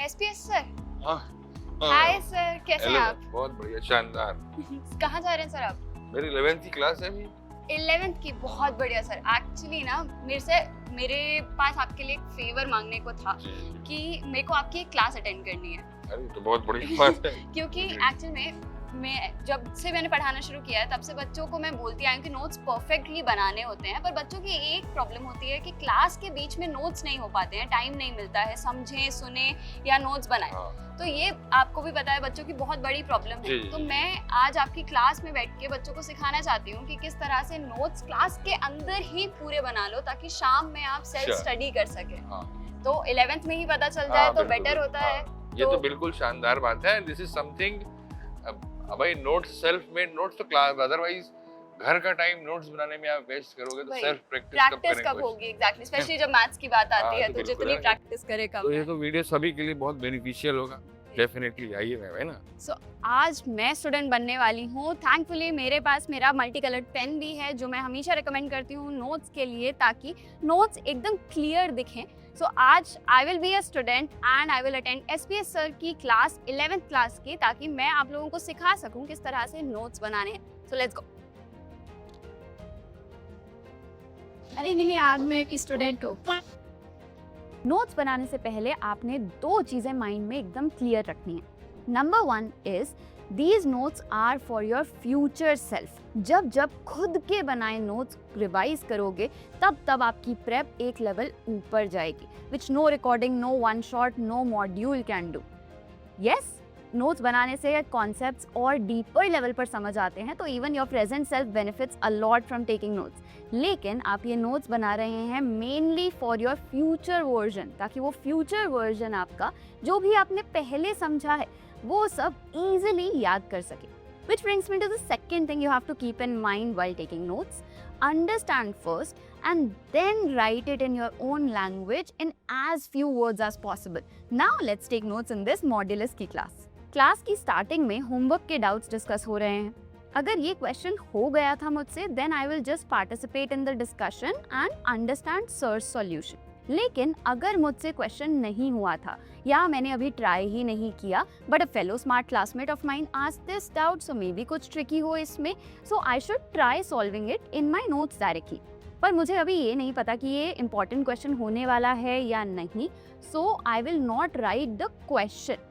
SPS sir. हाँ, hi sir, कैसे हैं आप? बहुत बढ़िया, शानदार। कहाँ जा रहे हैं सर आप? मेरी 11th की क्लास है अभी। 11th की, बहुत बढ़िया सर। एक्चुअली ना मेरे पास आपके लिए एक फेवर मांगने को था कि मेरे को आपकी एक क्लास अटेंड करनी है। अरे तो बहुत बड़ी बात है। क्योंकि एक्चुअल में जब से मैंने पढ़ाना शुरू किया है तब से बच्चों को मैं बोलती आई हूँ कि नोट्स परफेक्टली बनाने होते हैं, पर बच्चों की एक प्रॉब्लम होती है कि क्लास के बीच में नोट्स नहीं हो पाते हैं, टाइम नहीं मिलता है समझें, सुने या नोट्स बनाएं। तो ये आपको भी पता है बच्चों की बहुत बड़ी प्रॉब्लम है। तो मैं आज आपकी क्लास में बैठ के बच्चों को सिखाना चाहती हूँ कि किस तरह से नोट्स क्लास के अंदर ही पूरे बना लो ताकि शाम में आप सेल्फ स्टडी कर सके। तो 11th में ही पता चल जाए तो बेटर होता है। ये तो बिल्कुल शानदार बात है। दिस इज समथिंग, भाई नोट्स, सेल्फ मेड नोट्स तो क्लास, अदरवाइज घर का टाइम नोट्स बनाने में आप वेस्ट करोगे तो सेल्फ प्रैक्टिस कब होगी? एग्जैक्टली, स्पेशली जब मैथ्स की बात आती है तो जितनी प्रैक्टिस करे कम। तो ये तो वीडियो सभी के लिए बहुत बेनिफिशियल होगा। डेफिनेटली आइए मैम, है ना। सो आज मैं स्टूडेंट बनने वाली हूँ। थैंकफुली मेरे पास मेरा मल्टी कलर्ड पेन भी है जो मैं हमेशा रिकमेंड करती हूँ नोट्स के लिए, ताकि नोट्स एकदम क्लियर दिखें। सो आज I will be a student and I will attend SPS sir की क्लास 11th क्लास की, ताकि मैं आप लोगों को सिखा सकूँ किस तरह से नोट्स बनाने हैं। So let's go. अरे नहीं, आज मैं एक स्टूडेंट हूँ। नोट्स बनाने से पहले आपने दो चीजें माइंड में एकदम क्लियर रखनी है। Number 1 is these notes are for your future self. जब खुद के बनाए नोट्स रिवाइज करोगे तब आपकी प्रेप एक लेवल ऊपर जाएगी, which no recording, no one shot, no module can do. Yes, notes बनाने से कॉन्सेप्ट्स और डीपर लेवल पर समझ आते हैं, तो even your present self benefits a lot from taking notes. लेकिन आप ये नोट्स बना रहे हैं mainly for your future version, ताकि वो फ्यूचर वर्जन आपका जो भी आपने पहले समझा है वो सब इजीली याद कर सके। Which brings me to the second thing you have to keep in mind while taking notes. Understand first and then write it in your own language in as few words as possible. Now let's take notes in this modulus की class. Class की starting में homework के doubts discuss हो रहे हैं। अगर ये question हो गया था मुझसे, then I will just participate in the discussion and understand search solution. लेकिन अगर मुझसे क्वेश्चन नहीं हुआ था या मैंने अभी ट्राई ही नहीं किया, but a fellow smart classmate of mine asked this doubt, so maybe कुछ ट्रिकी हो इसमें, so I should try solving it in my notes directly. पर मुझे अभी ये नहीं पता कि ये इंपॉर्टेंट क्वेश्चन होने वाला है या नहीं, so I will not write the question.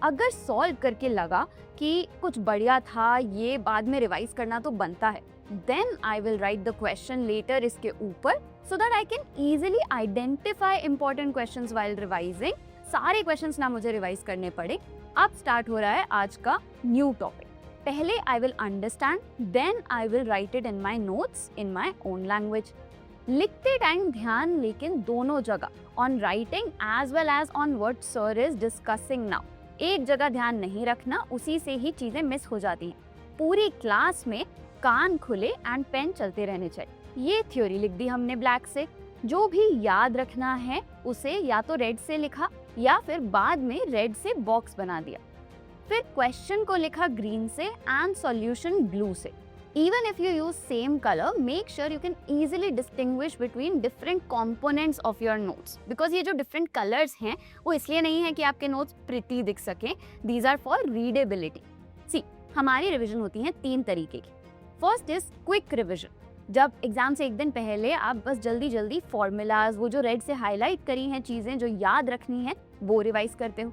अगर सॉल्व करके लगा कि कुछ बढ़िया था, ये बाद में रिवाइज करना तो बनता है, then I will write the question letter इसके ऊपर, so that I can easily identify important questions while revising। सारे questions ना मुझे रिवाइज करने पड़े। अब स्टार्ट हो रहा है आज का न्यू टॉपिक। पहले I will understand, then I will write it in my notes in my own language। लिखते टाइम ध्यान लेकिन दोनों जगह, on writing as well as on what sir is discussing now। एक जगह ध्यान नहीं रखना, उसी से ही चीजें मिस हो जाती हैं। पूरी क्लास में कान खुले एंड पेन चलते रहने चाहिए। ये थ्योरी लिख दी हमने ब्लैक से। जो भी याद रखना है उसे या तो रेड से लिखा या फिर बाद में रेड से बॉक्स बना दिया। फिर क्वेश्चन को लिखा ग्रीन से एंड सॉल्यूशन ब्लू से। Even if you use same color, make sure you can easily distinguish between different components of your notes. Because ये जो different colors हैं, वो इसलिए नहीं है कि आपके notes pretty दिख सकें. These are for readability. See, हमारी रिविजन होती है 3 तरीके की। फर्स्ट इज क्विक रिविजन, जब एग्जाम से एक दिन पहले आप बस जल्दी फॉर्मूलाज, वो जो रेड से हाईलाइट करी हैं चीज़ें जो याद रखनी है, वो रिवाइज करते हो।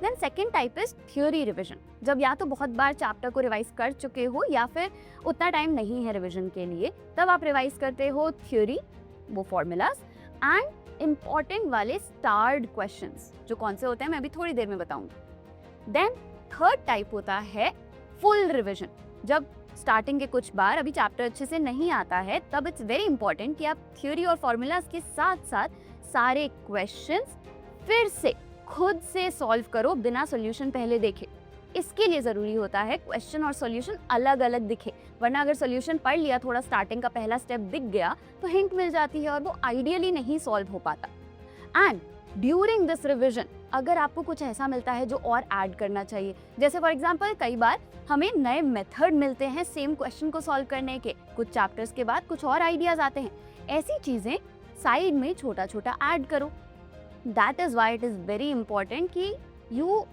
Then second type is theory revision, जब या तो बहुत बार चैप्टर को रिवाइज कर चुके हो या फिर उतना टाइम नहीं है रिविजन के लिए, तब आप रिवाइज करते हो थ्योरी, वो फॉर्मूलाज एंड इम्पॉर्टेंट वाले स्टार्ड क्वेश्चंस, जो कौन से होते हैं मैं अभी थोड़ी देर में बताऊंगी। देन थर्ड टाइप होता है फुल रिविजन, जब स्टार्टिंग के कुछ बार अभी चैप्टर अच्छे से नहीं आता है, तब इट्स वेरी इंपॉर्टेंट कि आप थ्योरी और फॉर्मूलाज के साथ साथ सारे क्वेश्चंस फिर से खुद से सॉल्व करो बिना सॉल्यूशन पहले देखे। इसके लिए ज़रूरी होता है क्वेश्चन और सॉल्यूशन अलग अलग दिखे, वरना अगर सॉल्यूशन पढ़ लिया, थोड़ा स्टार्टिंग का पहला स्टेप दिख गया तो हिंट मिल जाती है और वो आइडियली नहीं सॉल्व हो पाता। एंड ड्यूरिंग दिस रिविजन अगर आपको कुछ ऐसा मिलता है जो और ऐड करना चाहिए, जैसे फॉर एग्जांपल कई बार हमें नए मेथड मिलते हैं सेम क्वेश्चन को सॉल्व करने के, कुछ चैप्टर्स के बाद कुछ और आइडियाज आते हैं, ऐसी चीज़ें साइड में छोटा छोटा ऐड करो। That is why it is very important कि you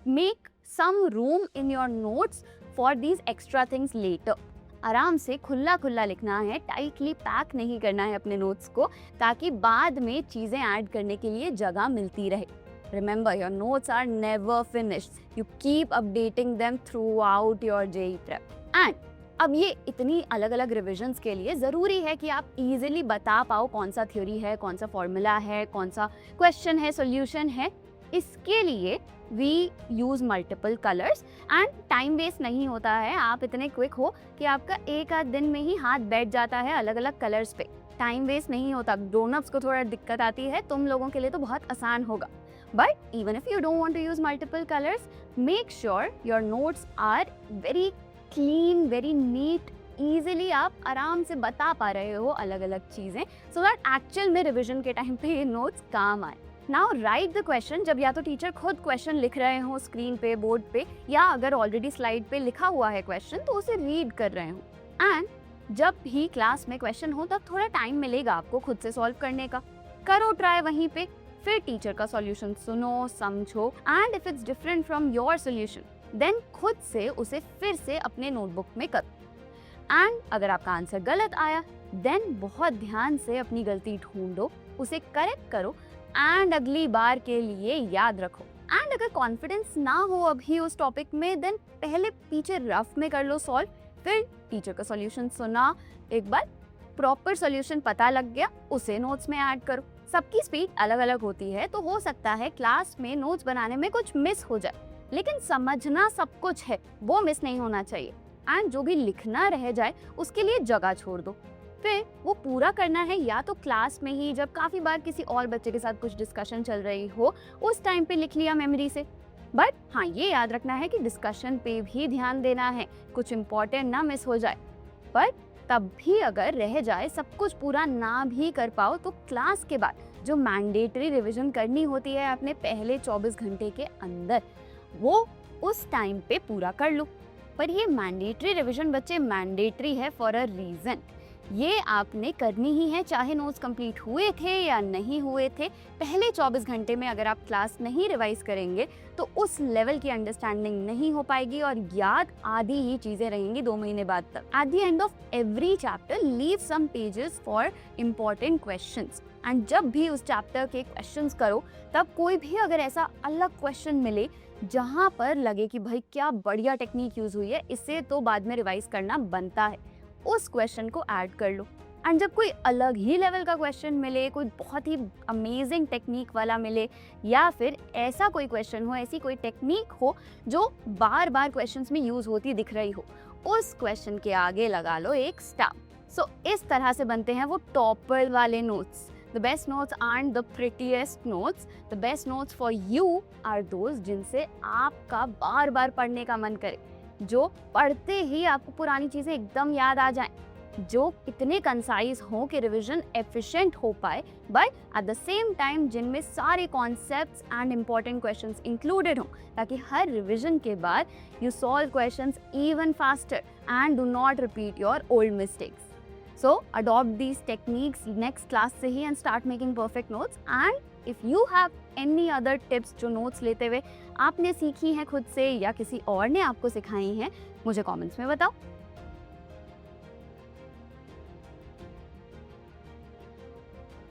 make some room in your notes for these extra things later. आराम से खुला खुला लिखना है, टाइटली पैक नहीं करना है अपने नोट्स को, ताकि बाद में चीज़ें ऐड करने के लिए जगह मिलती रहे। Remember, your notes are never finished. You keep updating them throughout your JEE prep. And अब ये इतनी अलग अलग रिविजन्स के लिए ज़रूरी है कि आप इजीली बता पाओ कौन सा थ्योरी है, कौन सा फॉर्मूला है, कौन सा क्वेश्चन है, सॉल्यूशन है। इसके लिए we use multiple colours and time waste नहीं होता है। आप इतने क्विक हो कि आपका एक आध दिन में ही हाथ बैठ जाता है अलग अलग कलर्स पे। टाइम वेस्ट नहीं होता। ग्रोन-अप्स को थोड़ा दिक्कत आती है, तुम लोगों के लिए तो बहुत आसान होगा। But even if you don't want to use multiple colors, make sure your notes are very clean, very neat. Easily आप आराम से बता पा रहे हो अलग अलग चीज़ें, so that actual में रिविजन के टाइम पे ये नोट्स काम आए। Now write the question, जब या तो टीचर खुद क्वेश्चन लिख रहे हो स्क्रीन पे, बोर्ड पे, या अगर ऑलरेडी स्लाइड पे लिखा हुआ है क्वेश्चन तो उसे रीड कर रहे हो। एंड जब भी क्लास में क्वेश्चन हो तब थोड़ा टाइम मिलेगा आपको खुद से सॉल्व करने का, करो ट्राई वहीं पे, फिर टीचर का सॉल्यूशन सुनो, समझो, and if it's different from your solution then खुद से उसे फिर से अपने नोटबुक में करो। एंड अगर आपका आंसर गलत आया देन बहुत ध्यान से अपनी गलती ढूंढो, उसे करेक्ट करो एंड अगली बार के लिए याद रखो। एंड अगर कॉन्फिडेंस ना हो अभी उस टॉपिक में देन पहले पीछे रफ में कर लो सॉल्व, फिर टीचर का सॉल्यूशन सुना, एक बार प्रॉपर सॉल्यूशन पता लग गया, उसे नोट्स में ऐड करो। सबकी स्पीड अलग अलग होती है, तो हो सकता है क्लास में नोट्स बनाने में कुछ मिस हो जाए, लेकिन समझना सब कुछ है, वो मिस नहीं होना चाहिए। एंड जो भी लिखना रह जाए उसके लिए जगह छोड़ दो, फिर वो पूरा करना है या तो क्लास में ही, जब काफ़ी बार किसी और बच्चे के साथ कुछ डिस्कशन चल रही हो उस टाइम पे लिख लिया मेमोरी से। बट हाँ, ये याद रखना है कि डिस्कशन पे भी ध्यान देना है, कुछ इम्पोर्टेंट ना मिस हो जाए। पर तब भी अगर रह जाए, सब कुछ पूरा ना भी कर पाओ, तो क्लास के बाद जो मैंडेटरी रिवीजन करनी होती है अपने पहले 24 घंटे के अंदर, वो उस टाइम पे पूरा कर लो। पर ये मैंडेटरी रिवीजन बच्चे मैंडेटरी है फॉर अ रीज़न। ये आपने करनी ही है, चाहे नोट्स कंप्लीट हुए थे या नहीं हुए थे। पहले 24 घंटे में अगर आप क्लास नहीं रिवाइज करेंगे तो उस लेवल की अंडरस्टैंडिंग नहीं हो पाएगी और याद आधी ही चीज़ें रहेंगी 2 महीने बाद तक। At the end of every chapter leave some pages for important questions. And जब भी उस चैप्टर के क्वेश्चंस करो तब कोई भी अगर ऐसा अलग क्वेश्चन मिले जहाँ पर लगे कि भाई क्या बढ़िया टेक्निक यूज़ हुई है, इसे तो बाद में रिवाइज करना बनता है, उस क्वेश्चन को ऐड कर लो। एंड जब कोई अलग ही लेवल का क्वेश्चन मिले, कोई बहुत ही अमेजिंग टेक्निक वाला मिले, या फिर ऐसा कोई क्वेश्चन हो, ऐसी कोई टेक्निक हो जो बार बार क्वेश्चंस में यूज़ होती दिख रही हो, उस क्वेश्चन के आगे लगा लो एक स्टार। सो इस तरह से बनते हैं वो टॉपर वाले notes. The best notes aren't the prettiest notes. The best notes for you are those जिनसे आपका बार बार पढ़ने का मन करे, जो पढ़ते ही आपको पुरानी चीज़ें एकदम याद आ जाएं, जो इतने कंसाइज हों कि रिवीजन एफिशिएंट हो पाए, but at the same time जिनमें सारे concepts and important questions included हों, ताकि हर रिवीजन के बाद you solve questions even faster and do not repeat your old mistakes. So adopt these techniques next class से ही and start making perfect notes. And if you have any other tips जो notes लेते हुए आपने सीखी हैं खुद से या किसी और ने आपको सिखाई हैं, मुझे comments में बताओ।